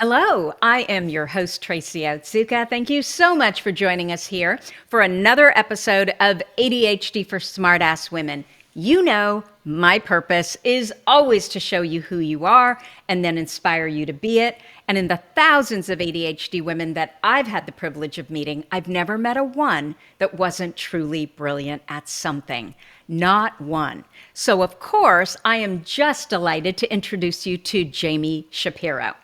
Hello, I am your host, Tracy Otsuka. Thank you so much for joining us here for another episode of ADHD for Smartass Women. You know, my purpose is always to show you who you are and then inspire you to be it. And in the thousands of ADHD women that I've had the privilege of meeting, I've never met a one that wasn't truly brilliant at something. Not one. So, of course, I am just delighted to introduce you to Jami Shapiro.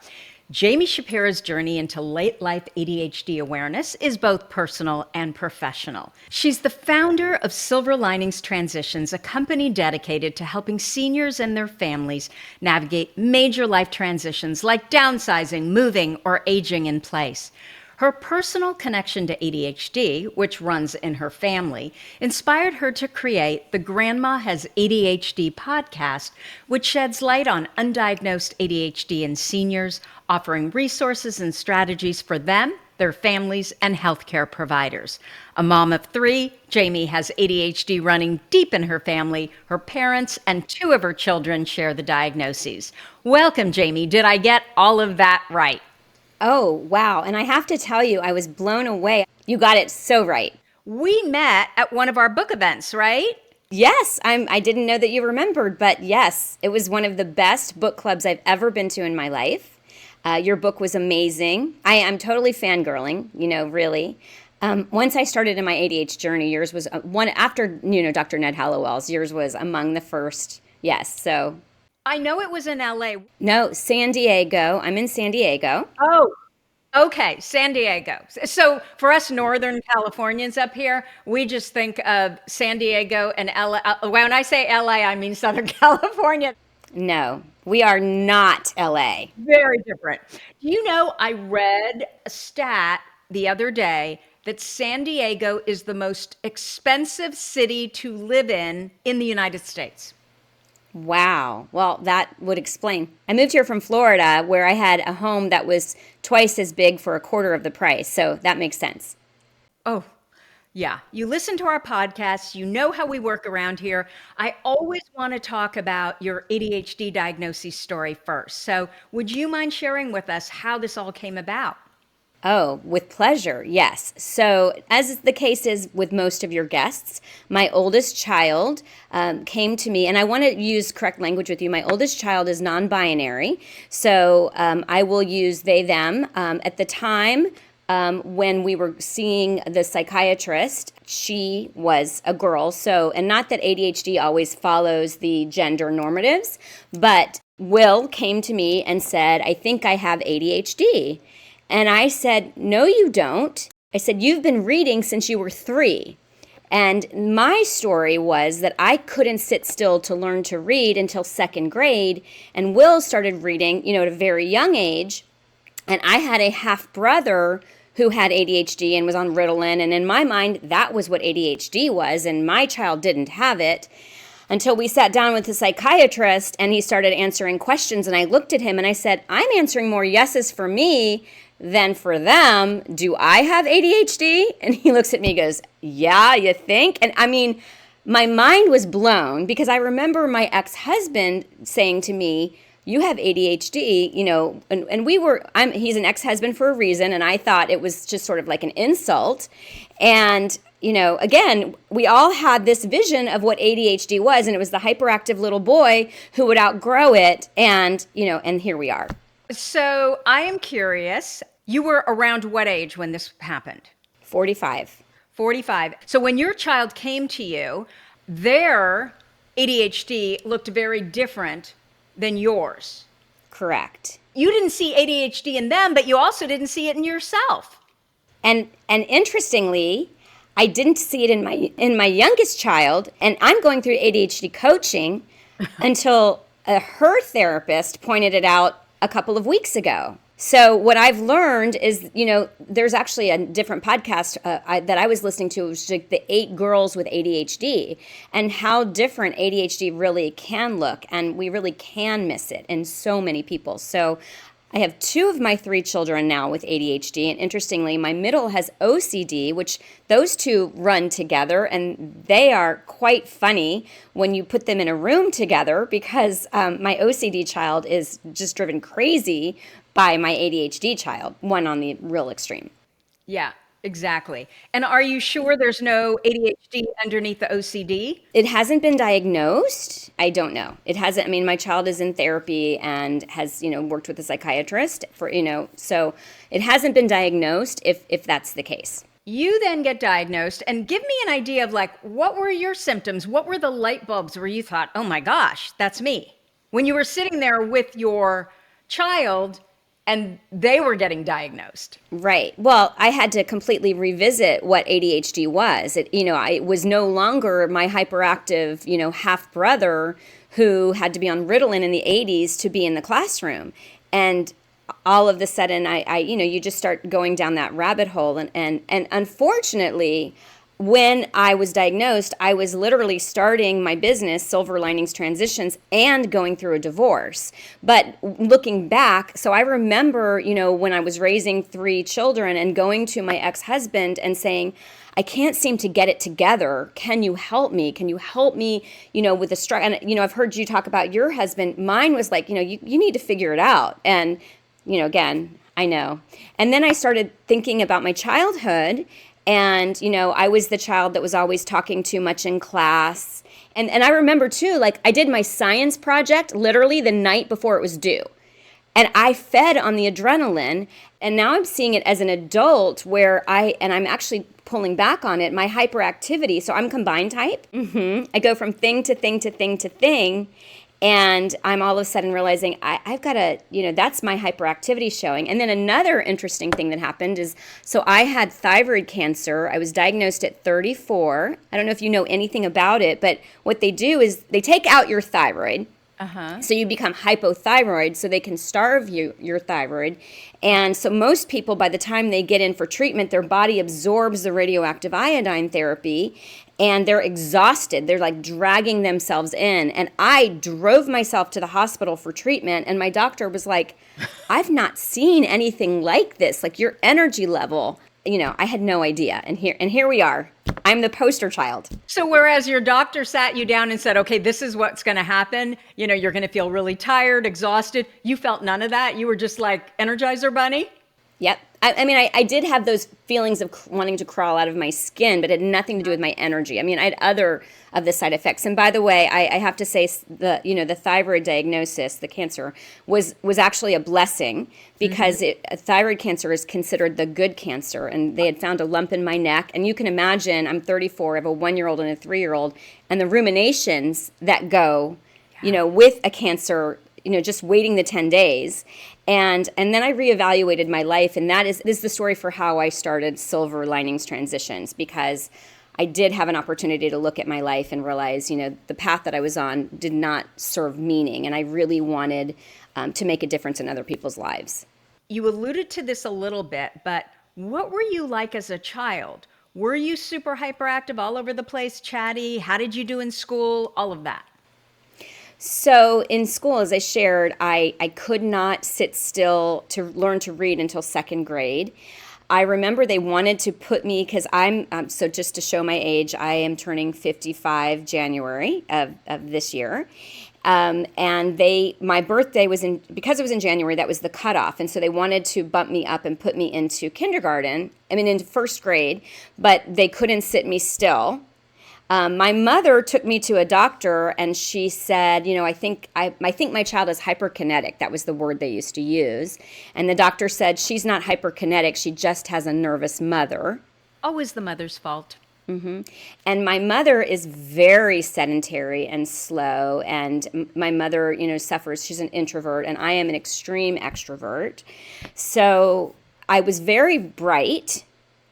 Jami Shapiro's journey into late life ADHD awareness is both personal and professional. She's the founder of Silver Linings Transitions, a company dedicated to helping seniors and their families navigate major life transitions like downsizing, moving, or aging in place. Her personal connection to ADHD, which runs in her family, inspired her to create the Grandma Has ADHD podcast, which sheds light on undiagnosed ADHD in seniors, offering resources and strategies for them, their families, and healthcare providers. A mom of three, Jami has ADHD running deep in her family. Her parents and two of her children share the diagnoses. Welcome, Jami. Did I get all of that right? Oh, wow. And I have to tell you, I was blown away. You got it so right. We met at one of our book events, right? Yes, I didn't know that you remembered, but yes, it was one of the best book clubs I've ever been to in my life. Your book was amazing. I'm totally fangirling, really. Once I started in my ADHD journey, yours was one after, Dr. Ned Hallowell's, yours was among the first. Yes, so. I know it was in LA. No, San Diego. I'm in San Diego. Oh, okay, San Diego. So for us Northern Californians up here, we just think of San Diego and LA. When I say LA, I mean Southern California. No, we are not LA. Very different. Do you know, I read a stat the other day that San Diego is the most expensive city to live in the United States. Wow. Well, that would explain. I moved here from Florida where I had a home that was twice as big for a quarter of the price. So that makes sense. Oh, yeah. You listen to our podcast. You know how we work around here. I always want to talk about your ADHD diagnosis story first. So would you mind sharing with us how this all came about? Oh, with pleasure, yes. So, as the case is with most of your guests, my oldest child came to me, and I want to use correct language with you. My oldest child is non-binary, so I will use they, them. At the time when we were seeing the psychiatrist, she was a girl. So, and not that ADHD always follows the gender normatives, but Will came to me and said, I think I have ADHD. And I said, no, you don't. I said, you've been reading since you were 3. And my story was that I couldn't sit still to learn to read until 2nd grade. And Will started reading, at a very young age. And I had a half brother who had ADHD and was on Ritalin. And in my mind, that was what ADHD was. And my child didn't have it until we sat down with the psychiatrist and he started answering questions. And I looked at him and I said, I'm answering more yeses for me than for them. Do I have ADHD? And he looks at me and goes, yeah, you think? And I mean, my mind was blown because I remember my ex-husband saying to me, you have ADHD, and he's an ex-husband for a reason. And I thought it was just sort of like an insult. And again, we all had this vision of what ADHD was, and it was the hyperactive little boy who would outgrow it. And here we are. So I am curious, you were around what age when this happened? 45. 45. So when your child came to you, their ADHD looked very different than yours. Correct. You didn't see ADHD in them, but you also didn't see it in yourself. And interestingly, I didn't see it in my youngest child, and I'm going through ADHD coaching until her therapist pointed it out a couple of weeks ago. So what I've learned is, there's actually a different podcast that I was listening to. It was like the 8 girls with ADHD and how different ADHD really can look. And we really can miss it in so many people. So I have 2 of my 3 children now with ADHD. And interestingly, my middle has OCD, which those 2 run together. And they are quite funny when you put them in a room together because my OCD child is just driven crazy by my ADHD child, one on the real extreme. Yeah, exactly. And are you sure there's no ADHD underneath the OCD? It hasn't been diagnosed. I don't know. It hasn't. I mean, my child is in therapy and has, worked with a psychiatrist for, so it hasn't been diagnosed if that's the case. You then get diagnosed, and give me an idea of like, what were your symptoms? What were the light bulbs where you thought, oh my gosh, that's me? When you were sitting there with your child and they were getting diagnosed. Right. Well, I had to completely revisit what ADHD was. It was no longer my hyperactive, half brother who had to be on Ritalin in the 80s to be in the classroom. And all of a sudden, you just start going down that rabbit hole. And unfortunately, when I was diagnosed, I was literally starting my business, Silver Linings Transitions, and going through a divorce. But looking back, so I remember, when I was raising 3 children and going to my ex-husband and saying, I can't seem to get it together. Can you help me? Can you help me, with the struggle? And, I've heard you talk about your husband. Mine was like, you need to figure it out. And, again, I know. And then I started thinking about my childhood. And, I was the child that was always talking too much in class. And I remember, too, like I did my science project literally the night before it was due. And I fed on the adrenaline. And now I'm seeing it as an adult where I'm actually pulling back on it, my hyperactivity. So I'm combined type. I go from thing to thing to thing to thing. And I'm all of a sudden realizing I've got to, that's my hyperactivity showing. And then another interesting thing that happened is, so I had thyroid cancer. I was diagnosed at 34. I don't know if you know anything about it, but what they do is they take out your thyroid. So you become hypothyroid, so they can starve your thyroid. And so most people, by the time they get in for treatment, their body absorbs the radioactive iodine therapy, and they're exhausted. They're like dragging themselves in. And I drove myself to the hospital for treatment, and my doctor was like, I've not seen anything like this. Like your energy level, I had no idea. And here we are. I'm the poster child. So whereas your doctor sat you down and said, okay, this is what's going to happen, you're going to feel really tired, exhausted, you felt none of that? You were just like Energizer Bunny? Yep. I did have those feelings of wanting to crawl out of my skin, but it had nothing to do with my energy. I had other of the side effects. And by the way, I have to say the thyroid diagnosis, the cancer, was actually a blessing because thyroid cancer is considered the good cancer. And they had found a lump in my neck. And you can imagine, I'm 34, I have a 1-year-old and a 3-year-old. And the ruminations that go, with a cancer, just waiting the 10 days. And then I reevaluated my life, and this is the story for how I started Silver Linings Transitions, because I did have an opportunity to look at my life and realize, the path that I was on did not serve meaning, and I really wanted to make a difference in other people's lives. You alluded to this a little bit, but what were you like as a child? Were you super hyperactive, all over the place, chatty? How did you do in school? All of that. So in school, as I shared, I could not sit still to learn to read until 2nd grade. I remember they wanted to put me, because so just to show my age, I am turning 55 January of this year. And my birthday was because it was in January, that was the cutoff. And so they wanted to bump me up and put me into kindergarten, into 1st grade, but they couldn't sit me still. My mother took me to a doctor, and she said, I think my child is hyperkinetic. That was the word they used to use. And the doctor said, she's not hyperkinetic. She just has a nervous mother. Always the mother's fault. And my mother is very sedentary and slow. And my mother, suffers. She's an introvert, and I am an extreme extrovert. So I was very bright,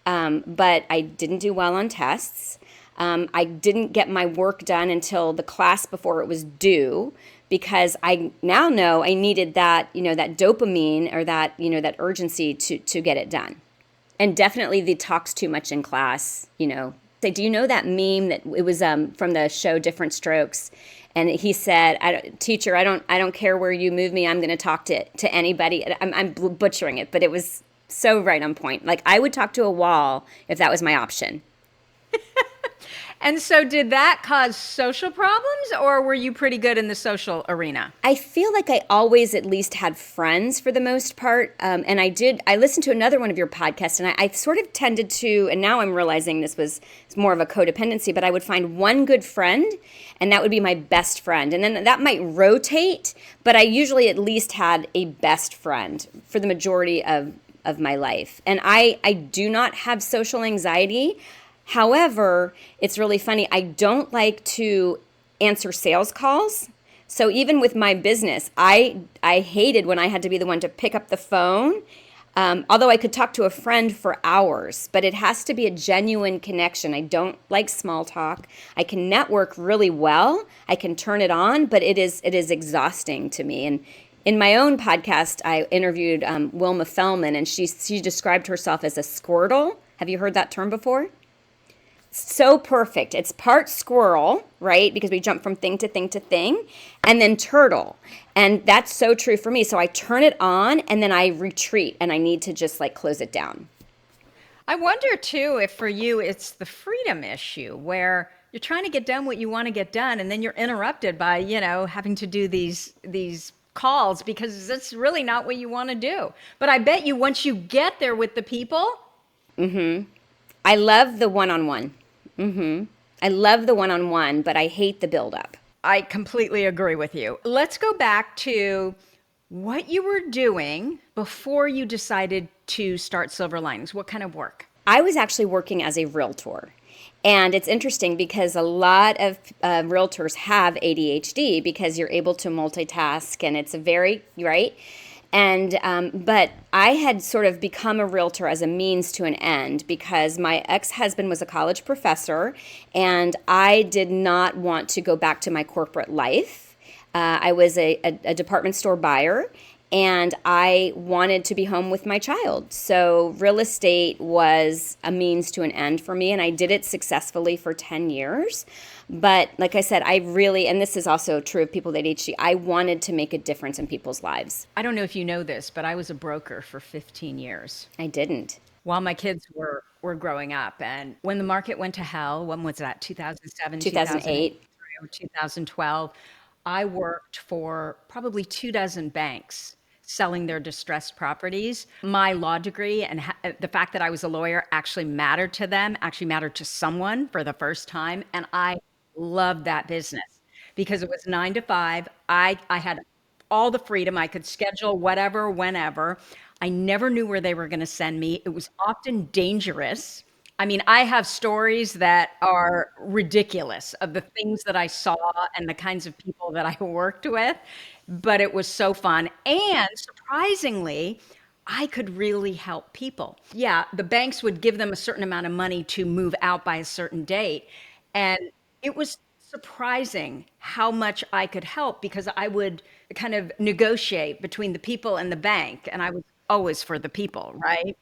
but I didn't do well on tests. I didn't get my work done until the class before it was due, because I now know I needed that, that dopamine or that, that urgency to get it done. And definitely the talks too much in class, Say, do you know that meme that it was from the show Different Strokes? And he said, teacher, I don't care where you move me. I'm going to talk to anybody. I'm butchering it, but it was so right on point. Like I would talk to a wall if that was my option. And so did that cause social problems, or were you pretty good in the social arena? I feel like I always at least had friends for the most part. And I listened to another one of your podcasts, and I sort of tended to, and now I'm realizing this was more of a codependency, but I would find one good friend, and that would be my best friend. And then that might rotate, but I usually at least had a best friend for the majority of my life. And I do not have social anxiety. However, it's really funny. I don't like to answer sales calls. So even with my business, I hated when I had to be the one to pick up the phone. Although I could talk to a friend for hours, but it has to be a genuine connection. I don't like small talk. I can network really well. I can turn it on, but it is exhausting to me. And in my own podcast, I interviewed Wilma Fellman, and she described herself as a squirtle. Have you heard that term before? So perfect. It's part squirrel, right? Because we jump from thing to thing to thing, and then turtle. And that's so true for me. So I turn it on and then I retreat, and I need to just like close it down. I wonder too if for you it's the freedom issue where you're trying to get done what you want to get done, and then you're interrupted by, having to do these calls because that's really not what you want to do. But I bet you once you get there with the people. I love the one-on-one. I love the one-on-one, but I hate the build-up. I completely agree with you. Let's go back to what you were doing before you decided to start Silver Linings. What kind of work? I was actually working as a realtor. And it's interesting because a lot of realtors have ADHD because you're able to multitask, and it's a very, right? And but I had sort of become a realtor as a means to an end because my ex-husband was a college professor, and I did not want to go back to my corporate life. I was a department store buyer, and I wanted to be home with my child. So real estate was a means to an end for me, and I did it successfully for 10 years. But like I said, I really, and this is also true of people with ADHD, I wanted to make a difference in people's lives. I don't know if you know this, but I was a broker for 15 years. I didn't. While my kids were growing up. And when the market went to hell, when was that? 2007, 2008. 2012. I worked for probably 24 banks selling their distressed properties. My law degree and the fact that I was a lawyer actually mattered to them, actually mattered to someone for the first time. And I loved that business because it was 9 to 5. I had all the freedom. I could schedule whatever, whenever. I never knew where they were going to send me. It was often dangerous. I mean, I have stories that are ridiculous of the things that I saw and the kinds of people that I worked with, but it was so fun. And surprisingly, I could really help people. Yeah, the banks would give them a certain amount of money to move out by a certain date. And it was surprising how much I could help because I would kind of negotiate between the people and the bank, and I was always for the people, right?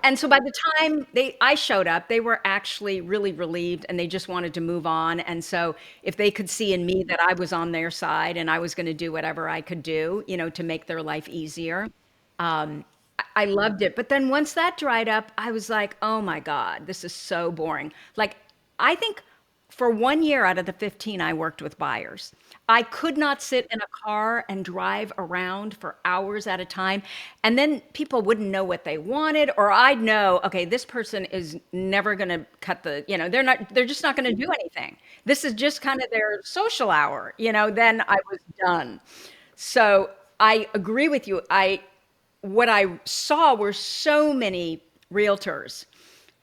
And so by the time I showed up, they were actually really relieved and they just wanted to move on. And so if they could see in me that I was on their side and I was going to do whatever I could do, to make their life easier, I loved it. But then once that dried up, I was like, oh my God, this is so boring. Like, I think for 1 year out of the 15, I worked with buyers. I could not sit in a car and drive around for hours at a time. And then people wouldn't know what they wanted, or I'd know, okay, this person is never going to cut they're just not going to do anything. This is just kind of their social hour, then I was done. So I agree with you. What I saw were so many realtors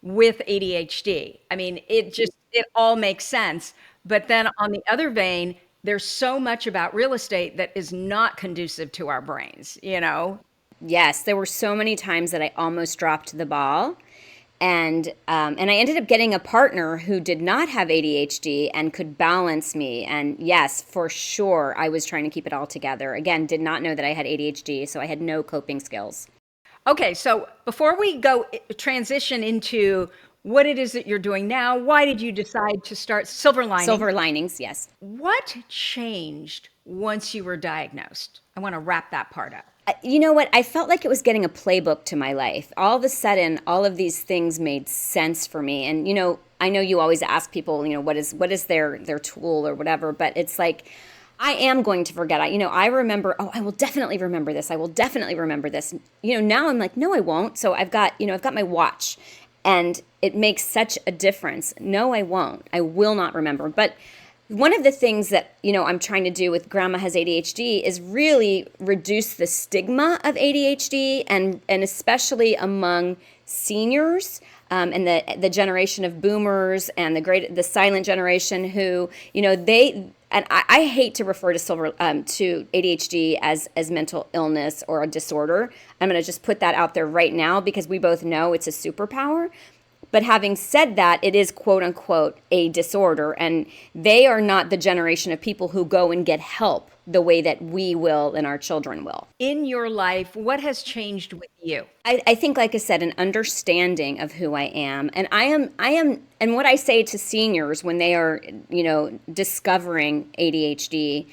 with ADHD. I mean, it all makes sense. But then on the other vein, there's so much about real estate that is not conducive to our brains. Yes, there were so many times that I almost dropped the ball. And I ended up getting a partner who did not have ADHD and could balance me. And yes, for sure, I was trying to keep it all together. Again, did not know that I had ADHD, so I had no coping skills. Okay, so before we go transition into what it is that you're doing now, why did you decide to start Silver Linings? Silver Linings, yes. What changed once you were diagnosed? I want to wrap that part up. You know what? I felt like it was getting a playbook to my life. All of a sudden, all of these things made sense for me. And, I know you always ask people, what is their tool or whatever, but it's like, I am going to forget. I remember, I will definitely remember this. I will definitely remember this. Now I'm like, no, I won't. So I've got my watch, and it makes such a difference. No, I won't. I will not remember. But one of the things that, I'm trying to do with Grandma Has ADHD is really reduce the stigma of ADHD, and especially among seniors, and the generation of boomers and the silent generation who, and I hate to refer to to ADHD as mental illness or a disorder. I'm going to just put that out there right now because we both know it's a superpower. But having said that, it is quote unquote a disorder, and they are not the generation of people who go and get help the way that we will and our children will. In your life, what has changed with you? I think, like I said, an understanding of who I am. And I am, and what I say to seniors when they are, discovering ADHD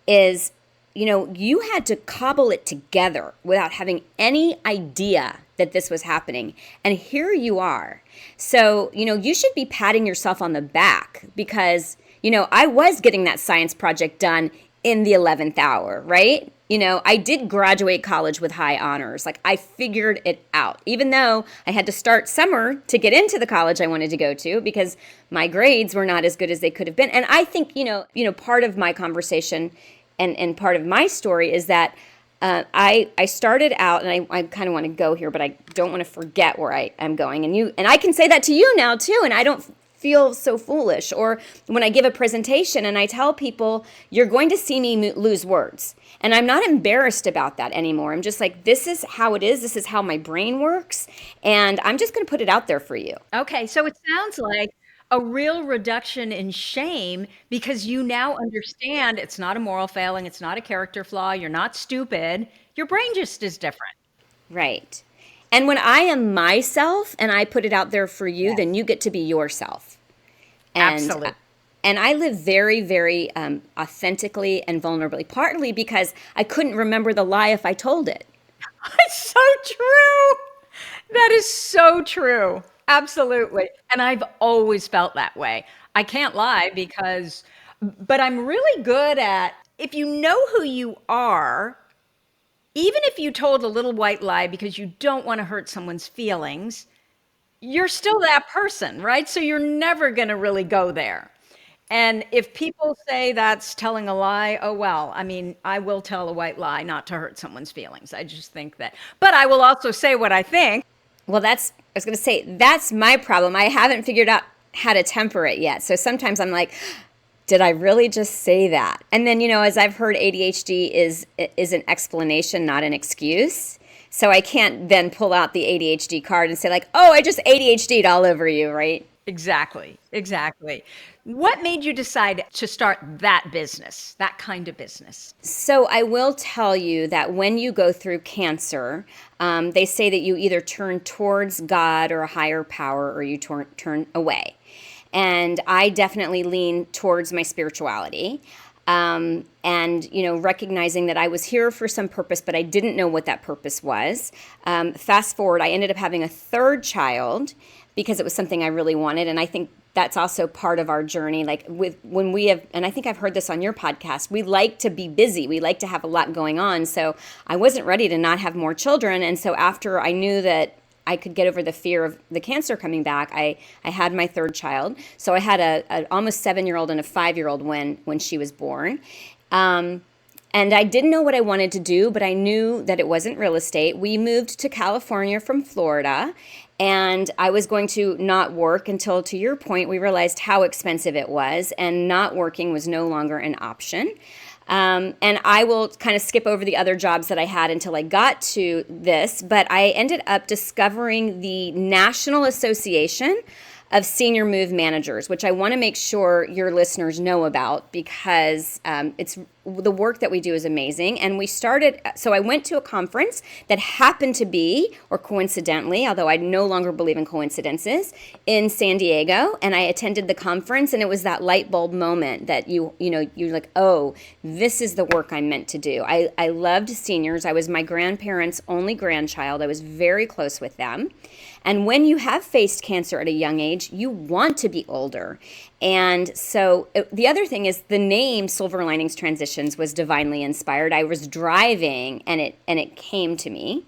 is, you had to cobble it together without having any idea that this was happening. And here you are. So, you should be patting yourself on the back because, I was getting that science project done in the 11th hour, right? I did graduate college with high honors. Like, I figured it out, even though I had to start summer to get into the college I wanted to go to because my grades were not as good as they could have been. And I think, part of my conversation and part of my story is that I started out, and I kind of want to go here, but I don't want to forget where I'm going. And I can say that to you now too, and I don't feel so foolish. Or when I give a presentation and I tell people, you're going to see me lose words. And I'm not embarrassed about that anymore. I'm just like, this is how it is. This is how my brain works. And I'm just going to put it out there for you. Okay, so it sounds like a real reduction in shame because you now understand it's not a moral failing, it's not a character flaw, you're not stupid. Your brain just is different. Right. And when I am myself and I put it out there for you, then you get to be yourself. And, Absolutely. And I live very, very authentically and vulnerably, partly because I couldn't remember the lie if I told it. It's so true. That is so true. Absolutely. And I've always felt that way. I can't lie but I'm really good at, if you know who you are, even if you told a little white lie because you don't want to hurt someone's feelings, you're still that person, right? So you're never going to really go there. And if people say that's telling a lie, oh, well, I mean, I will tell a white lie not to hurt someone's feelings. I just think that. But I will also say what I think. Well, I was going to say, that's my problem. I haven't figured out how to temper it yet. So sometimes I'm like, did I really just say that? And then, as I've heard, ADHD is an explanation, not an excuse. So I can't then pull out the ADHD card and say like, oh, I just ADHD'd all over you, right? Exactly. What made you decide to start that business, that kind of business? So I will tell you that when you go through cancer, they say that you either turn towards God or a higher power, or you turn away. And I definitely lean towards my spirituality. And, recognizing that I was here for some purpose, but I didn't know what that purpose was. Fast forward, I ended up having a third child because it was something I really wanted. And I think that's also part of our journey. Like when we have, and I think I've heard this on your podcast, we like to be busy. We like to have a lot going on. So I wasn't ready to not have more children. And so after I knew that I could get over the fear of the cancer coming back, I had my third child. So I had a almost 7-year-old and a 5-year-old when she was born. And I didn't know what I wanted to do, but I knew that it wasn't real estate. We moved to California from Florida, and I was going to not work until, to your point, we realized how expensive it was, and not working was no longer an option. And I will kind of skip over the other jobs that I had until I got to this, but I ended up discovering the National Association of Senior Move Managers, which I want to make sure your listeners know about because the work that we do is amazing. And so I went to a conference that happened to be, or coincidentally, although I no longer believe in coincidences, in San Diego. And I attended the conference, and it was that light bulb moment that you're like, oh, this is the work I'm meant to do. I loved seniors. I was my grandparents' only grandchild. I was very close with them. And when you have faced cancer at a young age, you want to be older. And so the other thing is the name Silver Linings Transitions was divinely inspired. I was driving and it came to me.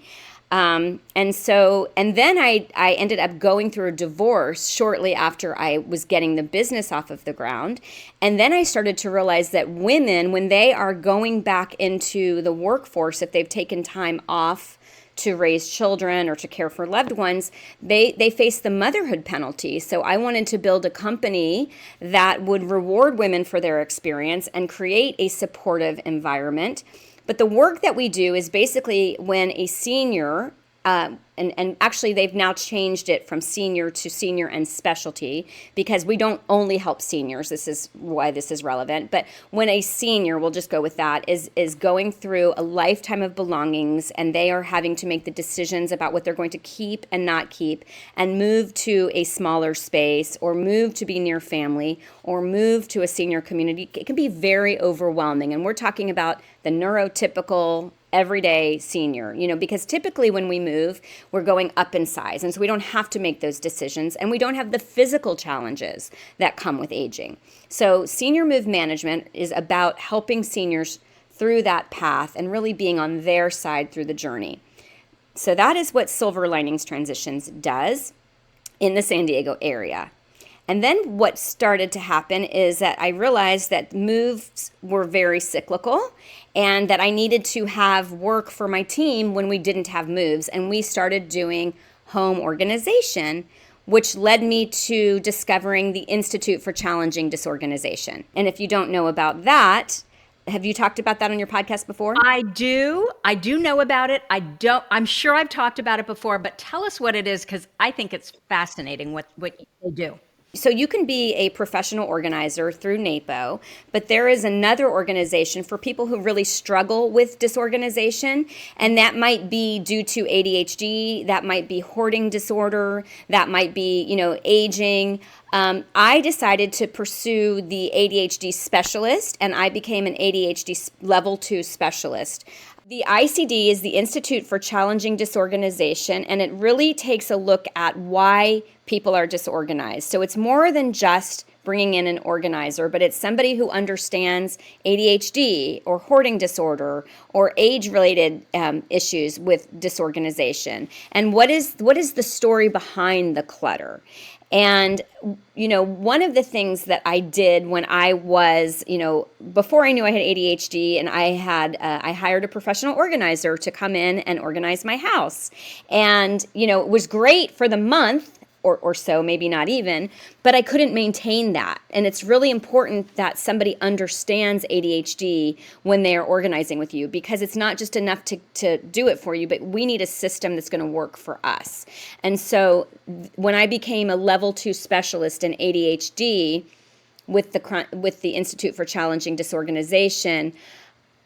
And then I ended up going through a divorce shortly after I was getting the business off of the ground. And then I started to realize that women, when they are going back into the workforce, if they've taken time off to raise children or to care for loved ones, they face the motherhood penalty. So I wanted to build a company that would reward women for their experience and create a supportive environment. But the work that we do is basically when a senior, and actually they've now changed it from senior to senior and specialty, because we don't only help seniors. This is why this is relevant. But when a senior, we'll just go with that, is going through a lifetime of belongings, and they are having to make the decisions about what they're going to keep and not keep, and move to a smaller space, or move to be near family, or move to a senior community, it can be very overwhelming. And we're talking about the neurotypical everyday senior, because typically when we move, we're going up in size. And so we don't have to make those decisions, and we don't have the physical challenges that come with aging. So senior move management is about helping seniors through that path and really being on their side through the journey. So that is what Silver Linings Transitions does in the San Diego area. And then what started to happen is that I realized that moves were very cyclical, and that I needed to have work for my team when we didn't have moves. And we started doing home organization, which led me to discovering the Institute for Challenging Disorganization. And if you don't know about that, have you talked about that on your podcast before? I do know about it. I'm sure I've talked about it before, but tell us what it is, because I think it's fascinating what you do. So you can be a professional organizer through NAPO, but there is another organization for people who really struggle with disorganization, and that might be due to ADHD, that might be hoarding disorder, that might be, aging. I decided to pursue the ADHD specialist, and I became an ADHD level 2 specialist. The ICD is the Institute for Challenging Disorganization, and it really takes a look at why people are disorganized. So it's more than just bringing in an organizer, but it's somebody who understands ADHD or hoarding disorder or age-related issues with disorganization. And what is the story behind the clutter? And, one of the things that I did when I was, before I knew I had ADHD, and I hired a professional organizer to come in and organize my house. And, it was great for the month or so, maybe not even, but I couldn't maintain that. And it's really important that somebody understands ADHD when they're organizing with you, because it's not just enough to do it for you, but we need a system that's going to work for us. And so when I became a level 2 specialist in ADHD with the Institute for Challenging Disorganization,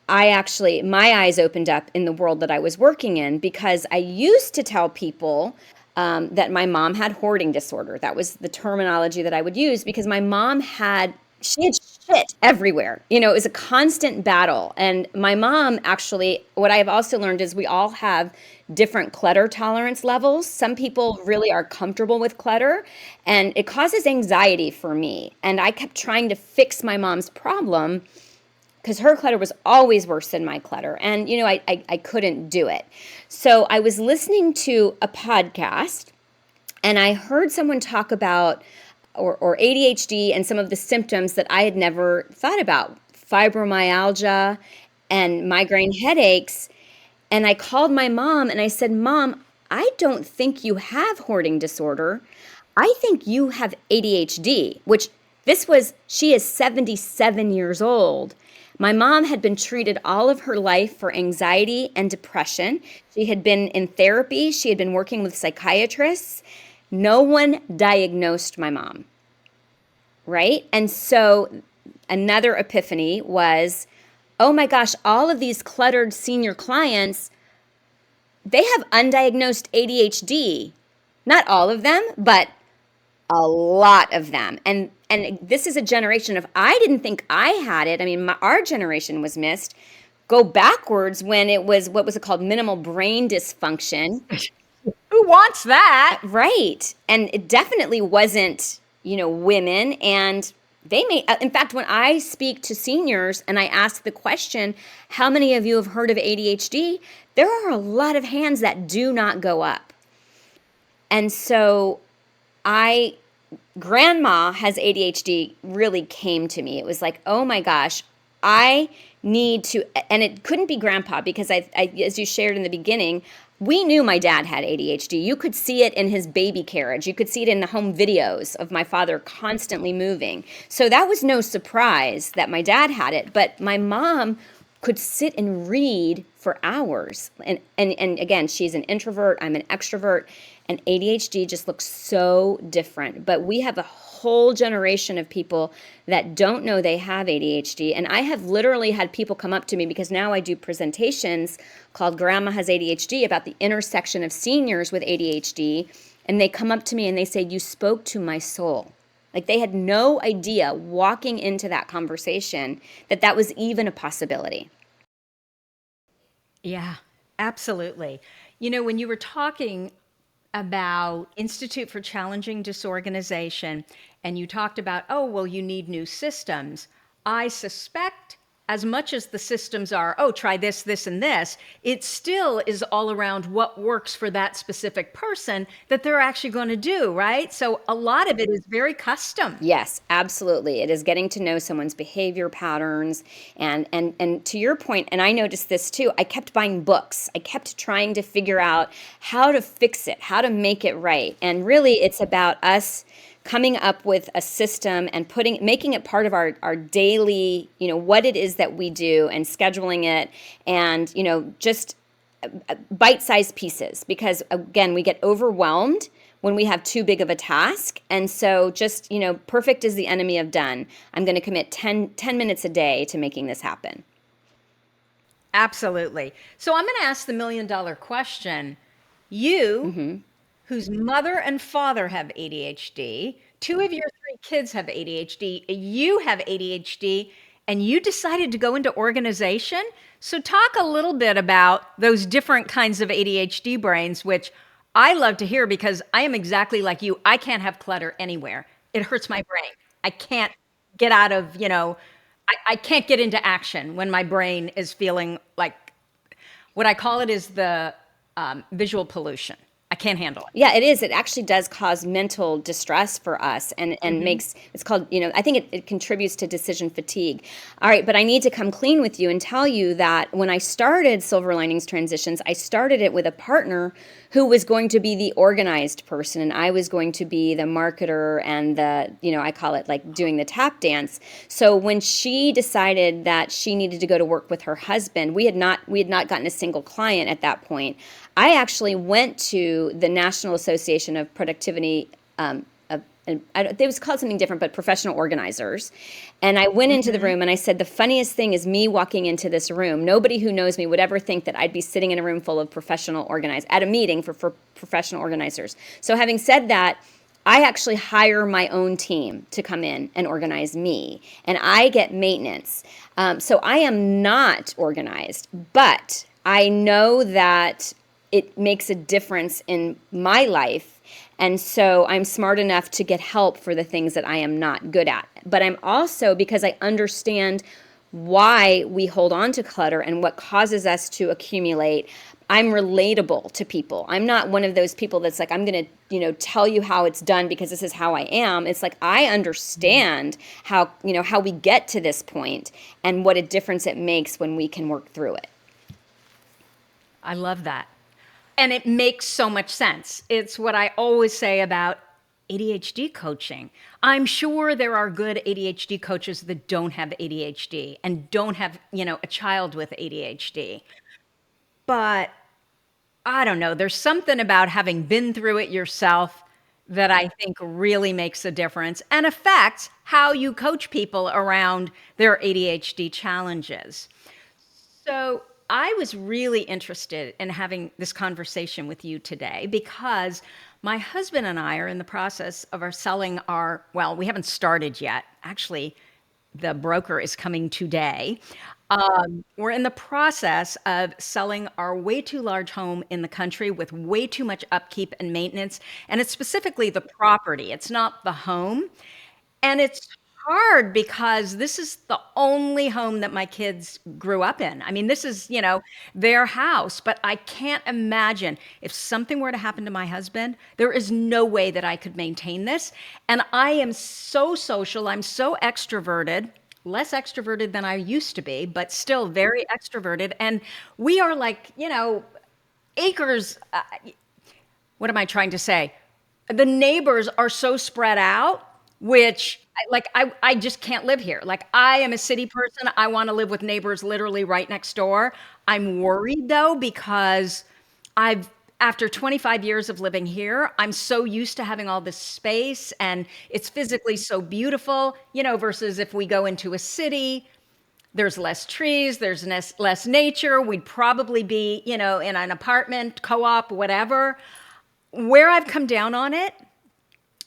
my eyes opened up in the world that I was working in, because I used to tell people that my mom had hoarding disorder. That was the terminology that I would use, because my mom had shit everywhere. It was a constant battle. And my mom, actually, what I have also learned is we all have different clutter tolerance levels. Some people really are comfortable with clutter, and it causes anxiety for me. And I kept trying to fix my mom's problem, because her clutter was always worse than my clutter. And, I couldn't do it. So I was listening to a podcast, and I heard someone talk about or ADHD and some of the symptoms that I had never thought about, fibromyalgia and migraine headaches. And I called my mom and I said, Mom, I don't think you have hoarding disorder. I think you have ADHD, which she is 77 years old. My mom had been treated all of her life for anxiety and depression. She had been in therapy. She had been working with psychiatrists. No one diagnosed my mom, right? And so another epiphany was, oh my gosh, all of these cluttered senior clients, they have undiagnosed ADHD. Not all of them, but a lot of them. And this is a generation of, I didn't think I had it. I mean, our generation was missed. Go backwards when it was, what was it called? Minimal brain dysfunction. Who wants that? Right. And it definitely wasn't, women. And they may, in fact, when I speak to seniors and I ask the question, how many of you have heard of ADHD? There are a lot of hands that do not go up. And so I, Grandma Has ADHD really came to me. It was like, oh my gosh, I need to, and it couldn't be grandpa because as you shared in the beginning, we knew my dad had ADHD. You could see it in his baby carriage. You could see it in the home videos of my father constantly moving. So that was no surprise that my dad had it. But my mom could sit and read for hours. And again, she's an introvert, I'm an extrovert, and ADHD just looks so different. But we have a whole generation of people that don't know they have ADHD. And I have literally had people come up to me because now I do presentations called Grandma Has ADHD about the intersection of seniors with ADHD. And they come up to me and they say, you spoke to my soul. Like they had no idea walking into that conversation that that was even a possibility. Yeah, absolutely. When you were talking about Institute for Challenging Disorganization and you talked about, oh, well, you need new systems, I suspect as much as the systems are, oh, try this, this, and this, it still is all around what works for that specific person that they're actually going to do, right? So a lot of it is very custom. Yes, absolutely. It is getting to know someone's behavior patterns and to your point, and I noticed this too, I kept buying books. I kept trying to figure out how to fix it, how to make it right. And really it's about us coming up with a system and making it part of our daily, what it is that we do and scheduling it and, just bite-sized pieces because again, we get overwhelmed when we have too big of a task. And so just, perfect is the enemy of done. I'm going to commit 10 minutes a day to making this happen. Absolutely. So I'm going to ask the $1,000,000 question. You, whose mother and father have ADHD, two of your three kids have ADHD, you have ADHD, and you decided to go into organization. So talk a little bit about those different kinds of ADHD brains, which I love to hear because I am exactly like you. I can't have clutter anywhere. It hurts my brain. I can't get out of, I can't get into action when my brain is feeling like what I call it is the visual pollution. I can't handle it. Yeah, it is. It actually does cause mental distress for us and makes, it's called, I think it contributes to decision fatigue. All right, but I need to come clean with you and tell you that when I started Silver Linings Transitions, I started it with a partner who was going to be the organized person and I was going to be the marketer and the, I call it like doing the tap dance. So when she decided that she needed to go to work with her husband, we had not gotten a single client at that point. I actually went to the National Association of Productivity, it was called something different, but professional organizers. And I went into the room and I said, the funniest thing is me walking into this room. Nobody who knows me would ever think that I'd be sitting in a room full of professional organizers, at a meeting for professional organizers. So having said that, I actually hire my own team to come in and organize me, and I get maintenance. So I am not organized, but I know that it makes a difference in my life. And so I'm smart enough to get help for the things that I am not good at. But I'm also, because I understand why we hold on to clutter and what causes us to accumulate, I'm relatable to people. I'm not one of those people that's like, I'm going to, tell you how it's done because this is how I am. It's like, I understand how we get to this point and what a difference it makes when we can work through it. I love that. And it makes so much sense. It's what I always say about ADHD coaching. I'm sure there are good ADHD coaches that don't have ADHD and don't have, a child with ADHD. But I don't know, there's something about having been through it yourself that I think really makes a difference and affects how you coach people around their ADHD challenges. So I was really interested in having this conversation with you today because my husband and I are in the process of selling our, well, we haven't started yet. Actually, the broker is coming today. We're in the process of selling our way too large home in the country with way too much upkeep and maintenance. And it's specifically the property, it's not the home. And it's hard because this is the only home that my kids grew up in. I mean, this is, their house, but I can't imagine if something were to happen to my husband, there is no way that I could maintain this. And I am so social, I'm so extroverted. Less extroverted than I used to be, but still very extroverted. And we are like, acres. What am I trying to say? The neighbors are so spread out, which I just can't live here. Like I am a city person. I want to live with neighbors literally right next door. I'm worried though because I've after 25 years of living here, I'm so used to having all this space and it's physically so beautiful, versus if we go into a city, there's less trees, there's less nature. We'd probably be, in an apartment, co-op, whatever. Where I've come down on it,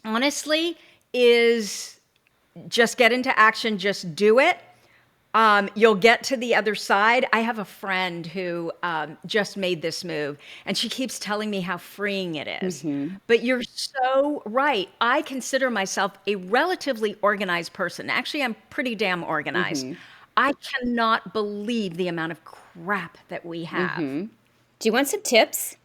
honestly, is just get into action, just do it. You'll get to the other side. I have a friend who just made this move, and she keeps telling me how freeing it is. But you're so right. I consider myself a relatively organized person. Actually, I'm pretty damn organized. I cannot believe the amount of crap that we have. Do you want some tips?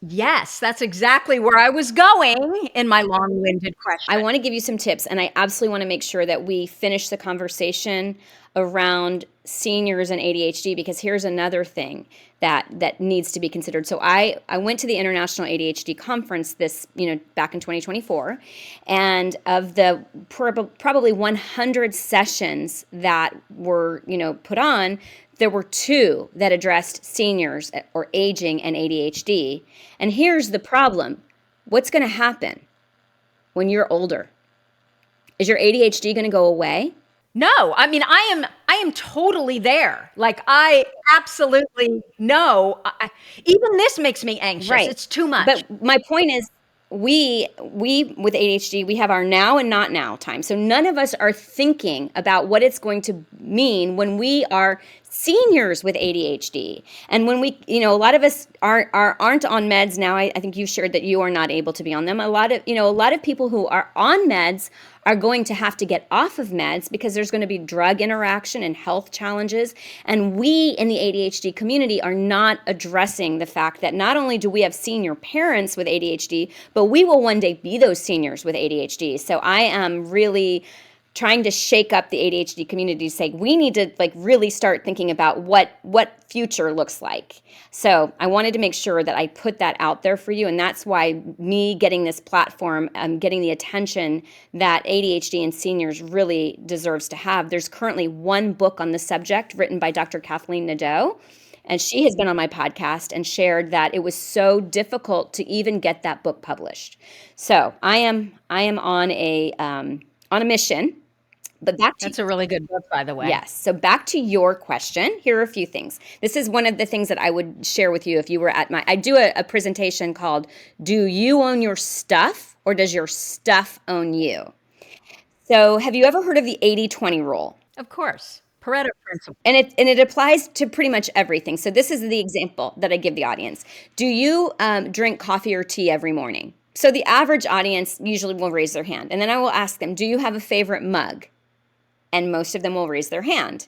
Yes, that's exactly where I was going in my long-winded question. I want to give you some tips, and I absolutely want to make sure that we finish the conversation around seniors and ADHD, because here's another thing that needs to be considered. So I went to the International ADHD Conference back in 2024, and of the probably 100 sessions that were put on, there were 2 that addressed seniors or aging and ADHD. And here's the problem. What's going to happen when you're older? Is your ADHD going to go away? No, I mean, I am totally there. Like, I absolutely know. Even this makes me anxious. Right. It's too much. But my point is, we with ADHD, we have our now and not now time. So none of us are thinking about what it's going to mean when we are seniors with ADHD. And when we, a lot of us aren't on meds now. I think you shared that you are not able to be on them. A lot of people who are on meds are going to have to get off of meds because there's going to be drug interaction and health challenges. And we in the ADHD community are not addressing the fact that not only do we have senior parents with ADHD, but we will one day be those seniors with ADHD. So I am really trying to shake up the ADHD community to say we need to really start thinking about what future looks like. So I wanted to make sure that I put that out there for you, and that's why me getting this platform, getting the attention that ADHD and seniors really deserves to have. There's currently 1 book on the subject written by Dr. Kathleen Nadeau, and she has been on my podcast and shared that it was so difficult to even get that book published. So I am on a mission. But that's a really good book, by the way. Yes. So back to your question. Here are a few things. This is one of the things that I would share with you if you were at I do a presentation called "Do You Own Your Stuff or Does Your Stuff Own You?" So have you ever heard of the 80-20 rule? Of course. Pareto principle. And it applies to pretty much everything. So this is the example that I give the audience. Do you drink coffee or tea every morning? So the average audience usually will raise their hand. And then I will ask them, do you have a favorite mug? And most of them will raise their hand.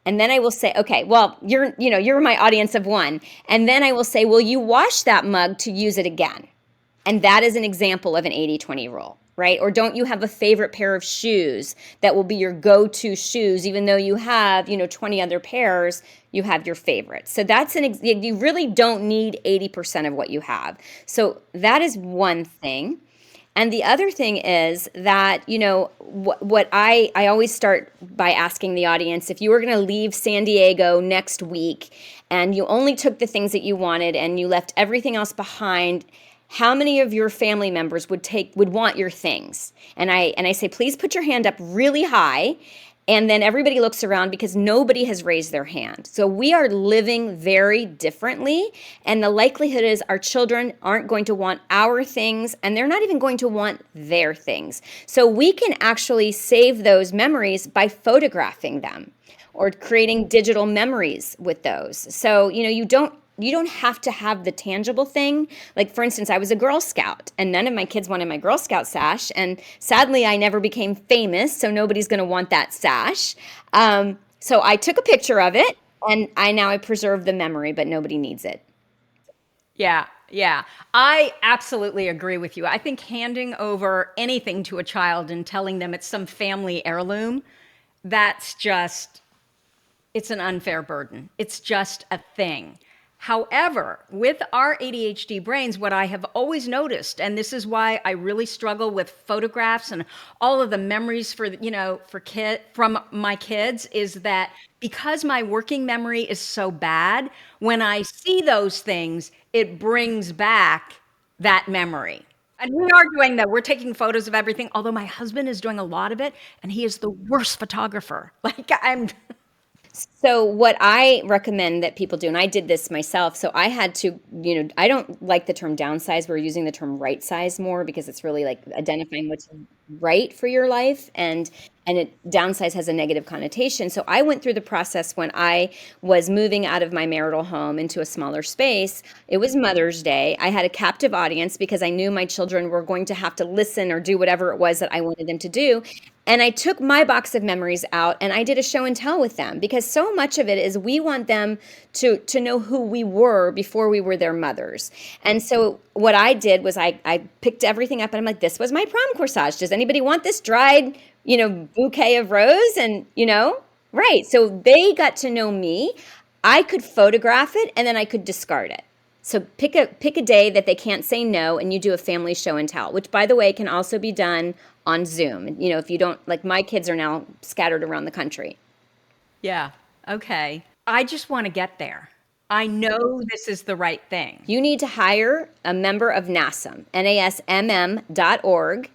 And then I will say, okay, well, you're my audience of 1. And then I will say, will you wash that mug to use it again? And that is an example of an 80-20 rule, right? Or don't you have a favorite pair of shoes that will be your go-to shoes, even though you have, 20 other pairs, you have your favorite. So that's you really don't need 80% of what you have. So that is one thing. And the other thing is that, what I always start by asking the audience, if you were going to leave San Diego next week and you only took the things that you wanted and you left everything else behind, how many of your family members would want your things? And I say, please put your hand up really high. And then everybody looks around because nobody has raised their hand. So we are living very differently. And the likelihood is our children aren't going to want our things, and they're not even going to want their things. So we can actually save those memories by photographing them or creating digital memories with those. So, you don't have to have the tangible thing. Like, for instance, I was a Girl Scout and none of my kids wanted my Girl Scout sash. And sadly, I never became famous, so nobody's going to want that sash. So I took a picture of it, and I preserve the memory, but nobody needs it. Yeah, yeah. I absolutely agree with you. I think handing over anything to a child and telling them it's some family heirloom, that's just, it's an unfair burden. It's just a thing. However, with our ADHD brains, what I have always noticed, and this is why I really struggle with photographs and all of the memories from my kids, is that because my working memory is so bad, when I see those things, it brings back that memory. And we are doing that. We're taking photos of everything, although my husband is doing a lot of it, and he is the worst photographer. Like, I'm So what I recommend that people do, and I did this myself, so I had to, I don't like the term downsize. We're using the term right size more because it's really like identifying what's right for your life, and downsize has a negative connotation. So I went through the process when I was moving out of my marital home into a smaller space. It was Mother's Day. I had a captive audience because I knew my children were going to have to listen or do whatever it was that I wanted them to do. And I took my box of memories out and I did a show and tell with them, because so much of it is we want them to know who we were before we were their mothers. And so what I did was I picked everything up and I'm like, this was my prom corsage. Does anybody want this dried, bouquet of rose? And, right. So they got to know me. I could photograph it and then I could discard it. So pick a day that they can't say no, and you do a family show and tell, which, by the way, can also be done on Zoom. If you don't, like, my kids are now scattered around the country. Yeah. Okay. I just want to get there. I know this is the right thing. You need to hire a member of NASM, NASMM.org.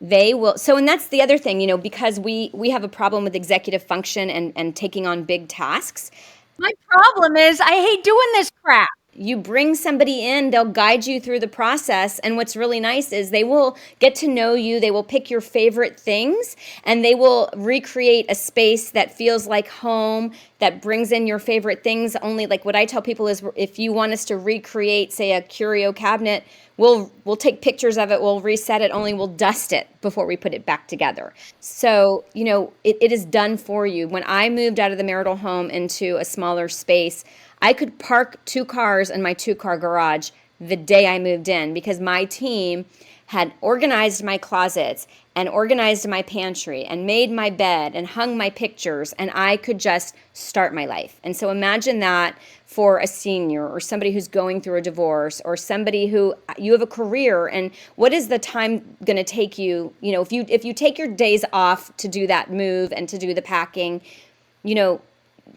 They will. So, and that's the other thing, because we have a problem with executive function and taking on big tasks. My problem is I hate doing this crap. You bring somebody in, they'll guide you through the process. And what's really nice is they will get to know you. They will pick your favorite things and they will recreate a space that feels like home, that brings in your favorite things. Only, like, what I tell people is, if you want us to recreate, say, a curio cabinet, we'll take pictures of it, we'll reset it, only we'll dust it before we put it back together. So, it is done for you. When I moved out of the marital home into a smaller space, I could park 2 cars in my 2-car garage the day I moved in because my team had organized my closets and organized my pantry and made my bed and hung my pictures, and I could just start my life. And so imagine that for a senior or somebody who's going through a divorce or somebody who you have a career, and what is the time going to take you, if you take your days off to do that move and to do the packing,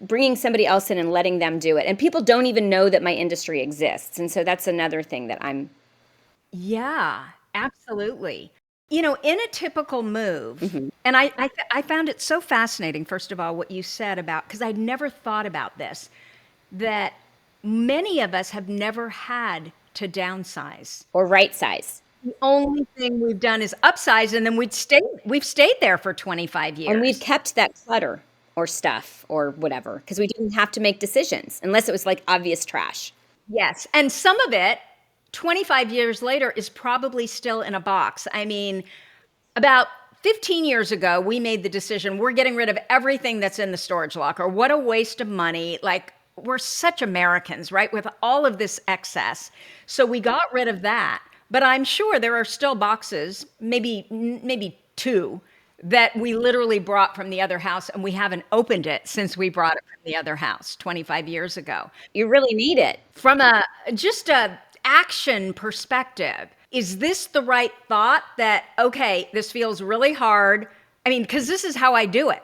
bringing somebody else in and letting them do it. And people don't even know that my industry exists. And so that's another thing that I'm. Yeah, absolutely. In a typical move, and I found it so fascinating, first of all, what you said about, because I'd never thought about this, that many of us have never had to downsize. Or right size. The only thing we've done is upsize, and then we've stayed there for 25 years. And we've kept that clutter or stuff or whatever, because we didn't have to make decisions unless it was like obvious trash. Yes. And some of it, 25 years later, is probably still in a box. I mean, about 15 years ago, we made the decision, we're getting rid of everything that's in the storage locker. What a waste of money. Like, we're such Americans, right? With all of this excess. So we got rid of that. But I'm sure there are still boxes, maybe 2, that we literally brought from the other house, and we haven't opened it since we brought it from the other house 25 years ago. You really need it. From just a action perspective, is this the right thought that, okay, this feels really hard? I mean, because this is how I do it.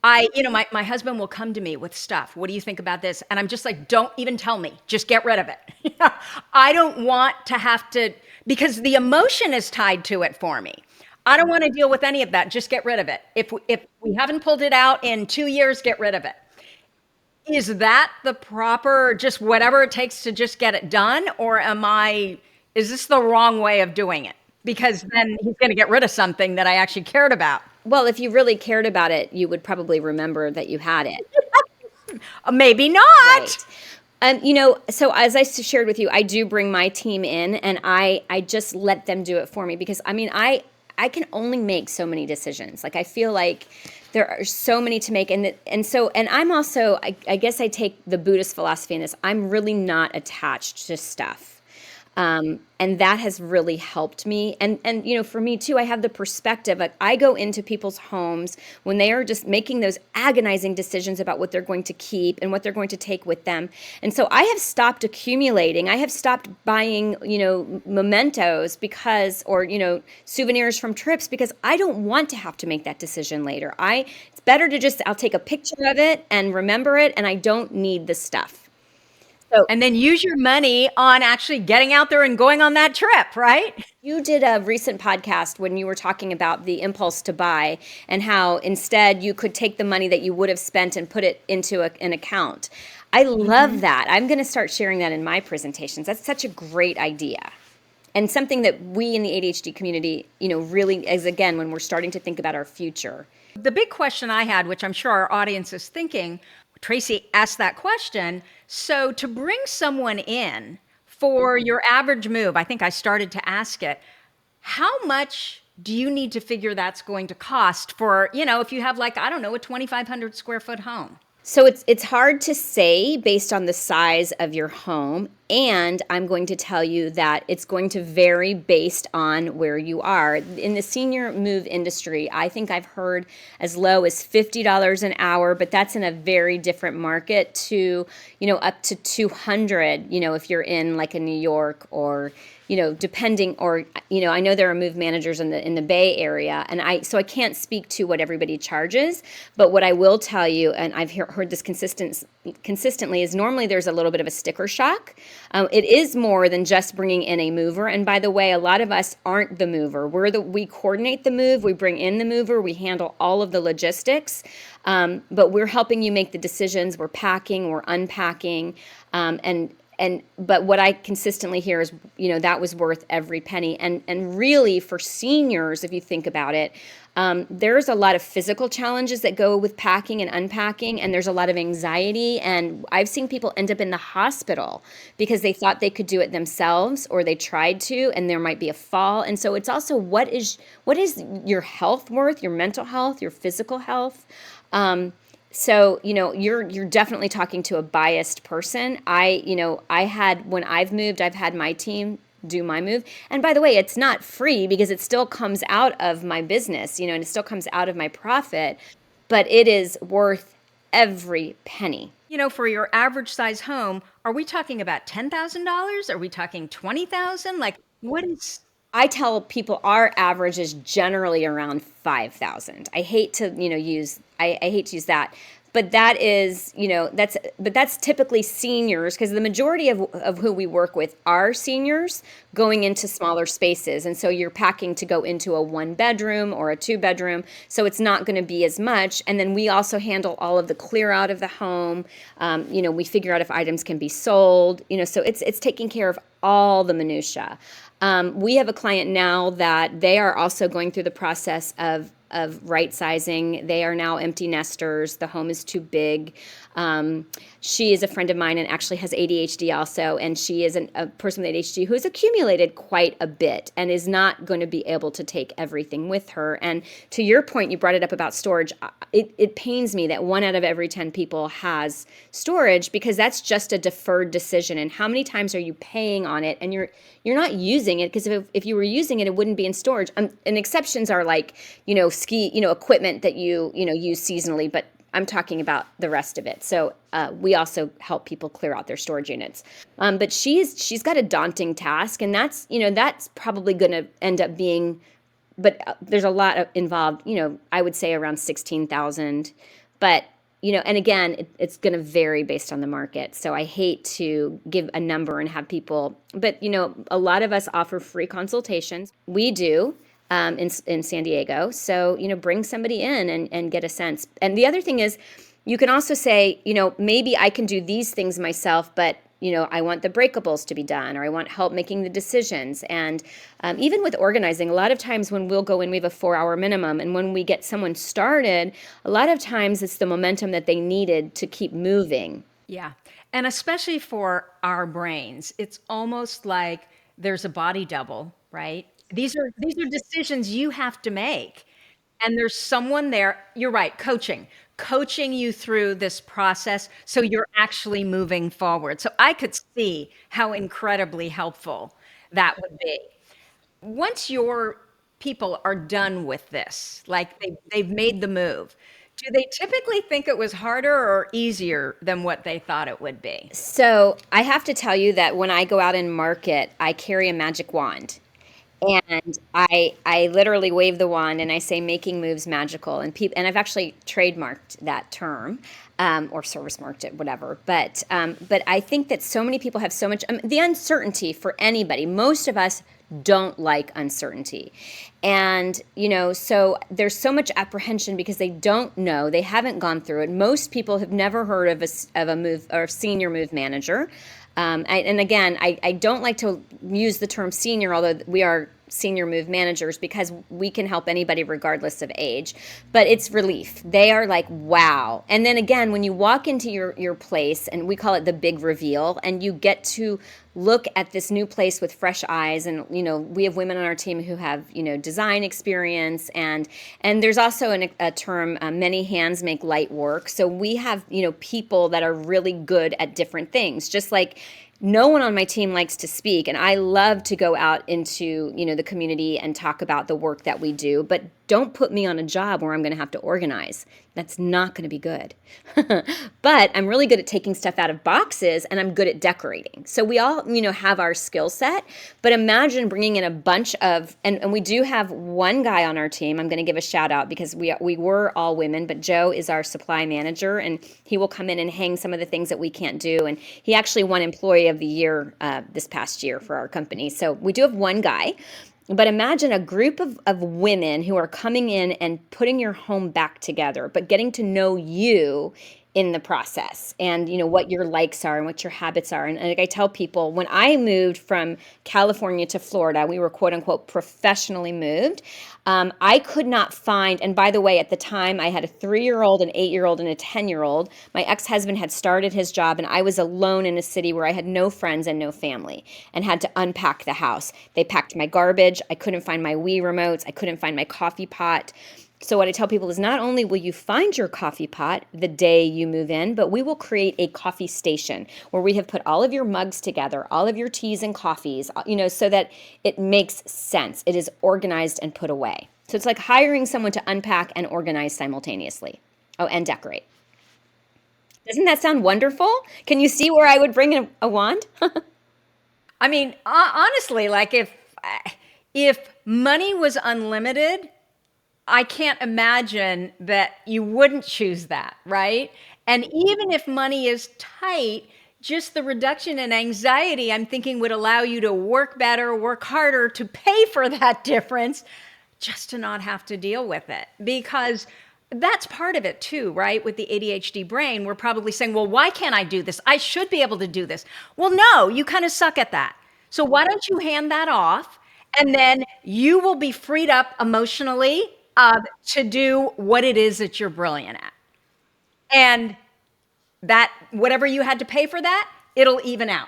My husband will come to me with stuff. What do you think about this? And I'm just like, don't even tell me. Just get rid of it. I don't want to have to, because the emotion is tied to it for me. I don't want to deal with any of that. Just get rid of it. If we haven't pulled it out in 2 years, get rid of it. Is that the proper, just whatever it takes to just get it done? Or is this the wrong way of doing it? Because then he's going to get rid of something that I actually cared about. Well, if you really cared about it, you would probably remember that you had it. Maybe not. Right. So as I shared with you, I do bring my team in, and I just let them do it for me, because I can only make so many decisions. Like, I feel like there are so many to make, and I'm also, I guess I take the Buddhist philosophy in this. I'm really not attached to stuff. And that has really helped me. And for me too, I have the perspective, like, I go into people's homes when they are just making those agonizing decisions about what they're going to keep and what they're going to take with them. And so I have stopped accumulating. I have stopped buying, mementos or souvenirs from trips, because I don't want to have to make that decision later. It's better to I'll take a picture of it and remember it, and I don't need the stuff. And then use your money on actually getting out there and going on that trip, right? You did a recent podcast when you were talking about the impulse to buy, and how instead you could take the money that you would have spent and put it into an account. I love that. I'm going to start sharing that in my presentations. That's such a great idea. And something that we in the ADHD community, really is, again, when we're starting to think about our future. The big question I had, which I'm sure our audience is thinking, Tracy asked that question. So to bring someone in for your average move, I think I started to ask it, how much do you need to figure that's going to cost for, if you have, like, I don't know, a 2,500 square foot home? So it's hard to say based on the size of your home, and I'm going to tell you that it's going to vary based on where you are. In the senior move industry, I think I've heard as low as $50 an hour, but that's in a very different market, to, up to 200, if you're in like a New York, or depending, or, I know there are move managers in the Bay Area, and I can't speak to what everybody charges, but what I will tell you, and I've heard this consistently, is normally there's a little bit of a sticker shock. It is more than just bringing in a mover, and by the way, a lot of us aren't the mover. We coordinate the move, we bring in the mover, we handle all of the logistics, but we're helping you make the decisions. We're packing, we're unpacking, but what I consistently hear is, that was worth every penny. And really, for seniors, if you think about it, there's a lot of physical challenges that go with packing and unpacking, and there's a lot of anxiety. And I've seen people end up in the hospital because they thought they could do it themselves, or they tried to, and there might be a fall. And so it's also, what is your health worth, your mental health, your physical health? So, you're definitely talking to a biased person. When I've moved, I've had my team do my move. And by the way, it's not free, because it still comes out of my business, and it still comes out of my profit, but it is worth every penny. For your average size home, are we talking about $10,000? Are we talking 20,000? Like, what is... I tell people our average is generally around 5,000. I hate to, use that. But that is, that's typically seniors, because the majority of who we work with are seniors going into smaller spaces. And so you're packing to go into a 1-bedroom or a 2-bedroom. So it's not going to be as much. And then we also handle all of the clear out of the home. We figure out if items can be sold, so it's taking care of all the minutia. We have a client now that they are also going through the process of right sizing. They are now empty nesters. The home is too big. She is a friend of mine and actually has ADHD also, and she is a person with ADHD who has accumulated quite a bit and is not going to be able to take everything with her. And to your point, you brought it up about storage. It pains me that 1 out of every 10 people has storage, because that's just a deferred decision. And how many times are you paying on it and you're not using it? Because if you were using it, it wouldn't be in storage. And exceptions are like, ski, equipment that you use seasonally, but I'm talking about the rest of it. So we also help people clear out their storage units. But she's got a daunting task, and that's probably going to end up being, but there's a lot involved, I would say around 16,000. But and again, it's going to vary based on the market. So I hate to give a number and have people, but a lot of us offer free consultations. We do in San Diego. So bring somebody in and get a sense. And the other thing is, you can also say, maybe I can do these things myself, but I want the breakables to be done, or I want help making the decisions. And even with organizing, a lot of times when we'll go in, we have a 4-hour minimum. And when we get someone started, a lot of times it's the momentum that they needed to keep moving. Yeah. And especially for our brains, it's almost like there's a body double, right? These are decisions you have to make. And there's someone there, you're right, coaching you through this process so you're actually moving forward. So I could see how incredibly helpful that would be. Once your people are done with this, like they've made the move, do they typically think it was harder or easier than what they thought it would be? So I have to tell you that when I go out and market, I carry a magic wand. And I literally wave the wand and I say making moves magical, and I've actually trademarked that term, or service marked it, whatever. But I think that so many people have so much the uncertainty for anybody. Most of us don't like uncertainty, and so there's so much apprehension because they don't know, they haven't gone through it. Most people have never heard of a move or senior move manager. And again, I don't like to use the term senior, although we are senior move managers, because we can help anybody regardless of age. But it's relief. They are like, wow. And then again, when you walk into your place, and we call it the big reveal, and you get to look at this new place with fresh eyes. And we have women on our team who have design experience, and there's also a term, many hands make light work. So we have people that are really good at different things, just like no one on my team likes to speak, and I love to go out into the community and talk about the work that we do, but don't put me on a job where I'm going to have to organize. That's not going to be good. But I'm really good at taking stuff out of boxes, and I'm good at decorating. So we all have our skill set, but imagine bringing in a bunch of, and we do have one guy on our team. I'm going to give a shout out because we were all women, but Joe is our supply manager, and he will come in and hang some of the things that we can't do. And he actually won Employee of the Year this past year for our company. So we do have one guy. But imagine a group of women who are coming in and putting your home back together, but getting to know you in the process, and what your likes are and what your habits are. And like I tell people, when I moved from California to Florida, we were quote unquote professionally moved. I could not find, and by the way, at the time I had a 3-year-old, an 8-year-old, and a 10-year-old. My ex-husband had started his job, and I was alone in a city where I had no friends and no family, and had to unpack the house. They packed my garbage. I couldn't find my Wii remotes. I couldn't find my coffee pot. So what I tell people is, not only will you find your coffee pot the day you move in, but we will create a coffee station where we have put all of your mugs together, all of your teas and coffees, so that it makes sense. It is organized and put away. So it's like hiring someone to unpack and organize simultaneously. Oh, and decorate. Doesn't that sound wonderful? Can you see where I would bring a wand? I mean, honestly, like if money was unlimited, I can't imagine that you wouldn't choose that, right? And even if money is tight, just the reduction in anxiety, I'm thinking, would allow you to work better, work harder to pay for that difference, just to not have to deal with it. Because that's part of it too, right? With the ADHD brain, we're probably saying, well, why can't I do this? I should be able to do this. Well, no, you kind of suck at that. So why don't you hand that off? And then you will be freed up emotionally to do what it is that you're brilliant at. And that, whatever you had to pay for that, it'll even out.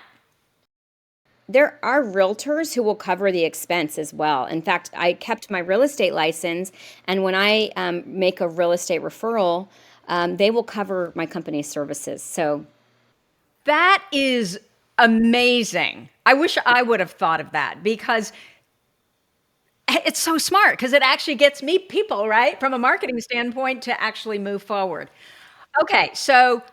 There are realtors who will cover the expense as well. In fact, I kept my real estate license, and when I make a real estate referral, they will cover my company's services. So That is amazing. I wish I would have thought of that, because it's so smart, because it actually gets me people, right, from a marketing standpoint, to actually move forward. Okay, so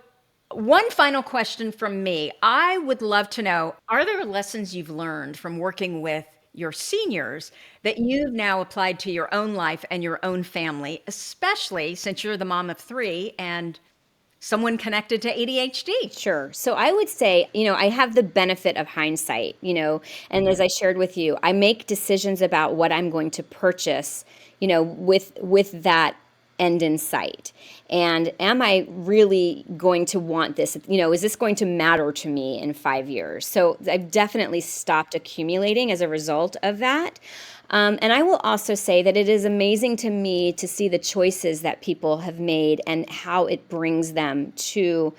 one final question from me. I would love to know, are there lessons you've learned from working with your seniors that you've now applied to your own life and your own family, especially since you're the mom of three and someone connected to ADHD. Sure. So I would say, I have the benefit of hindsight, and as I shared with you, I make decisions about what I'm going to purchase, with that end in sight. And am I really going to want this? Is this going to matter to me in 5 years? So I've definitely stopped accumulating as a result of that. And I will also say that it is amazing to me to see the choices that people have made and how it brings them to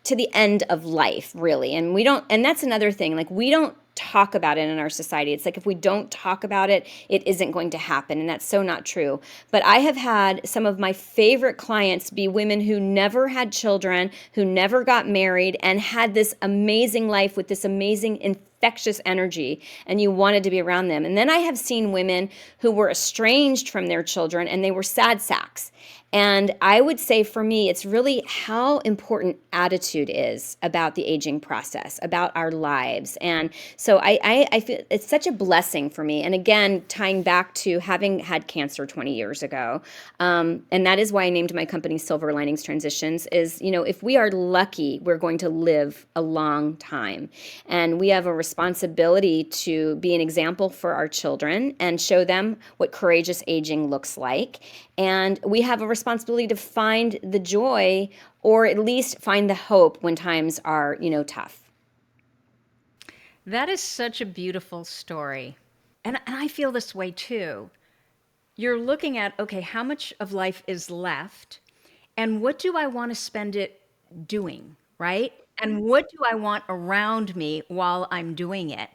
the end of life, really. And that's another thing, like we don't talk about it in our society. It's like if we don't talk about it, it isn't going to happen. And that's so not true. But I have had some of my favorite clients be women who never had children, who never got married, and had this amazing life with this amazing infectious energy, and you wanted to be around them. And then I have seen women who were estranged from their children and they were sad sacks. And I would say for me, it's really how important attitude is about the aging process, about our lives. And so I feel it's such a blessing for me. And again, tying back to having had cancer 20 years ago, and that is why I named my company Silver Linings Transitions, is, if we are lucky, we're going to live a long time. And we have a responsibility to be an example for our children and show them what courageous aging looks like. And we have a responsibility to find the joy, or at least find the hope when times are, tough. That is such a beautiful story. And I feel this way too. You're looking at, okay, how much of life is left? And what do I want to spend it doing, right? And what do I want around me while I'm doing it?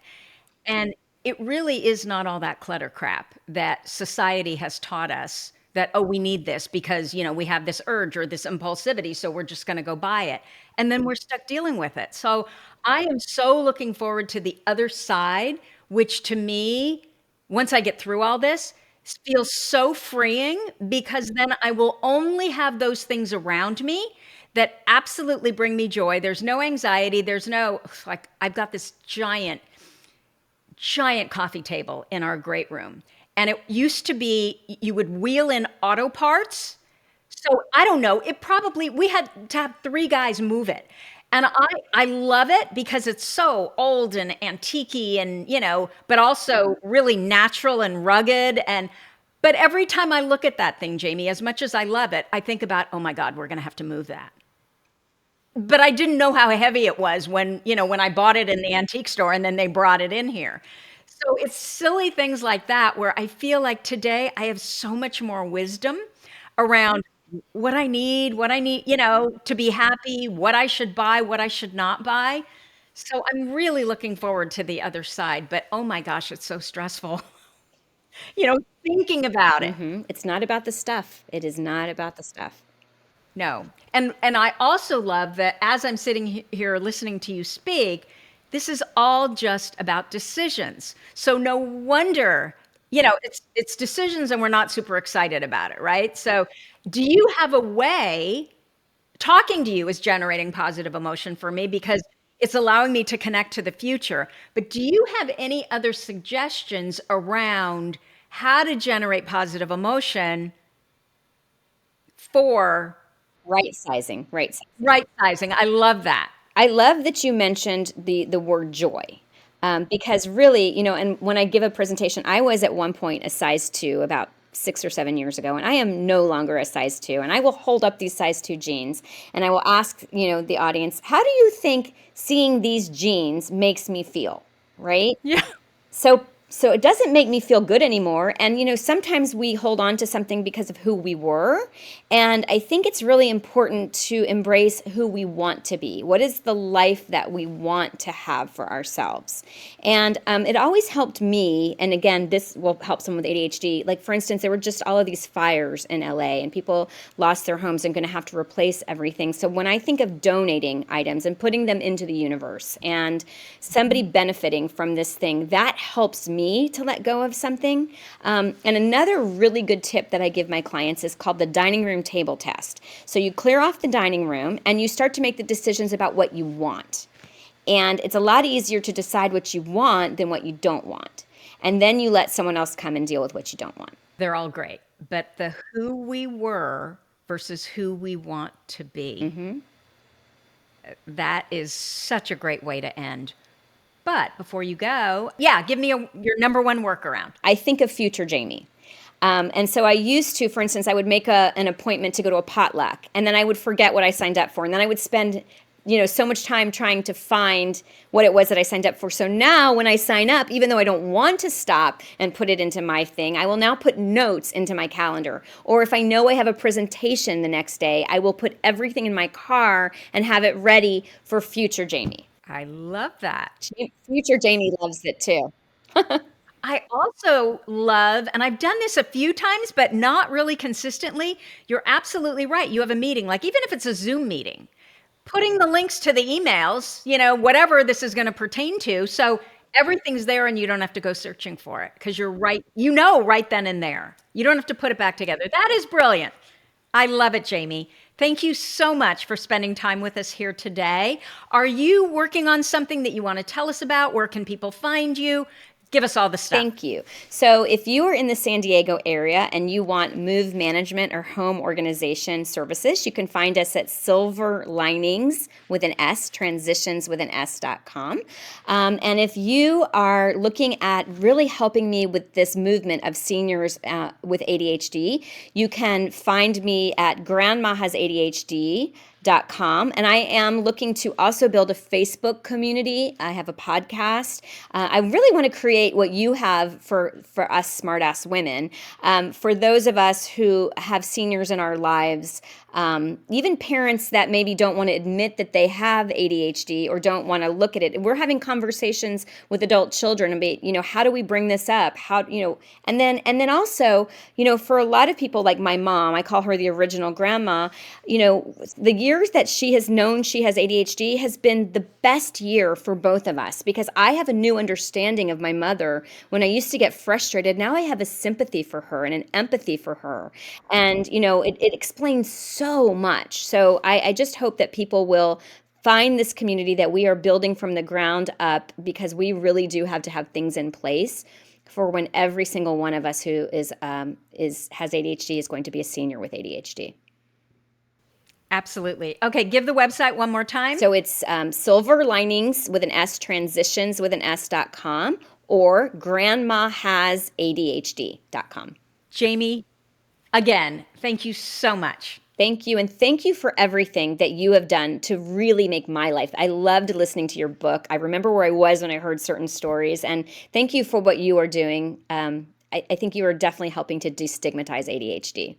And it really is not all that clutter crap that society has taught us that, oh, we need this because, we have this urge or this impulsivity, so we're just going to go buy it. And then we're stuck dealing with it. So I am so looking forward to the other side, which to me, once I get through all this, feels so freeing because then I will only have those things around me that absolutely bring me joy. There's no anxiety. There's no, like, I've got this giant coffee table in our great room. And it used to be you would wheel in auto parts. So I don't know, we had to have three guys move it. And I love it because it's so old and antique and, but also really natural and rugged. But every time I look at that thing, Jami, as much as I love it, I think about, oh my God, we're going to have to move that. But I didn't know how heavy it was when I bought it in the antique store and then they brought it in here. So it's silly things like that where I feel like today I have so much more wisdom around what I need, to be happy, what I should buy, what I should not buy. So I'm really looking forward to the other side, but oh my gosh, it's so stressful, thinking about it. It's not about the stuff. It is not about the stuff. No. And I also love that as I'm sitting here listening to you speak, this is all just about decisions. So no wonder, it's decisions and we're not super excited about it, right? So do you have a way, talking to you is generating positive emotion for me because it's allowing me to connect to the future. But do you have any other suggestions around how to generate positive emotion for Right sizing, right sizing. right sizing? I love that. I love that you mentioned the word joy. Because really, and when I give a presentation, I was at one point a size 2 about 6 or 7 years ago, and I am no longer a size 2. And I will hold up these size 2 jeans, and I will ask, the audience, how do you think seeing these jeans makes me feel? Right? Yeah. So it doesn't make me feel good anymore. And, sometimes we hold on to something because of who we were. And I think it's really important to embrace who we want to be. What is the life that we want to have for ourselves? And it always helped me. And again, this will help someone with ADHD. Like, for instance, there were just all of these fires in LA and people lost their homes and going to have to replace everything. So when I think of donating items and putting them into the universe and somebody benefiting from this thing, that helps me to let go of something. And another really good tip that I give my clients is called the dining room table test. So you clear off the dining room and you start to make the decisions about what you want. And it's a lot easier to decide what you want than what you don't want. And then you let someone else come and deal with what you don't want. They're all great. But the who we were versus who we want to be, that is such a great way to end. But before you go, yeah, give me your number one workaround. I think of future Jami. And so I used to, for instance, I would make an appointment to go to a potluck, and then I would forget what I signed up for, and then I would spend so much time trying to find what it was that I signed up for. So now when I sign up, even though I don't want to stop and put it into my thing, I will now put notes into my calendar. Or if I know I have a presentation the next day, I will put everything in my car and have it ready for future Jami. I love that. Future Jami loves it too. I also love, and I've done this a few times, but not really consistently. You're absolutely right. You have a meeting, like even if it's a Zoom meeting, putting the links to the emails, whatever this is going to pertain to. So everything's there and you don't have to go searching for it because you're right. Right then and there. You don't have to put it back together. That is brilliant. I love it, Jami. Thank you so much for spending time with us here today. Are you working on something that you want to tell us about? Where can people find you? Give us all the stuff. Thank you. So if you are in the San Diego area and you want move management or home organization services, you can find us at Silver Linings with an S, transitions with an S.com. And if you are looking at really helping me with this movement of seniors with ADHD, you can find me at Grandma Has ADHD. And I am looking to also build a Facebook community. I have a podcast. I really want to create what you have for us smartass women. For those of us who have seniors in our lives, even parents that maybe don't want to admit that they have ADHD or don't want to look at it. We're having conversations with adult children about, how do we bring this up? And then also, for a lot of people like my mom, I call her the original grandma, the years that she has known she has ADHD has been the best year for both of us because I have a new understanding of my mother. When I used to get frustrated, now I have a sympathy for her and an empathy for her. And, it explains so much. So I just hope that people will find this community that we are building from the ground up because we really do have to have things in place for when every single one of us who has ADHD is going to be a senior with ADHD. Absolutely. Okay, give the website one more time. So it's Silver Linings with an S, transitions with an S.com, or grandmahasADHD.com. Jami, again, thank you so much. Thank you. And thank you for everything that you have done to really make my life. I loved listening to your book. I remember where I was when I heard certain stories. And thank you for what you are doing. I think you are definitely helping to destigmatize ADHD.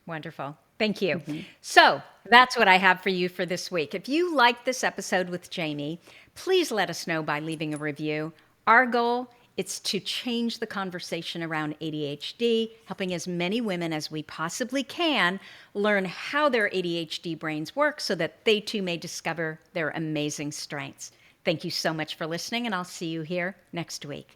Wonderful. Thank you. Mm-hmm. So that's what I have for you for this week. If you liked this episode with Jami, please let us know by leaving a review. Our goal is to change the conversation around ADHD, helping as many women as we possibly can learn how their ADHD brains work so that they too may discover their amazing strengths. Thank you so much for listening, and I'll see you here next week.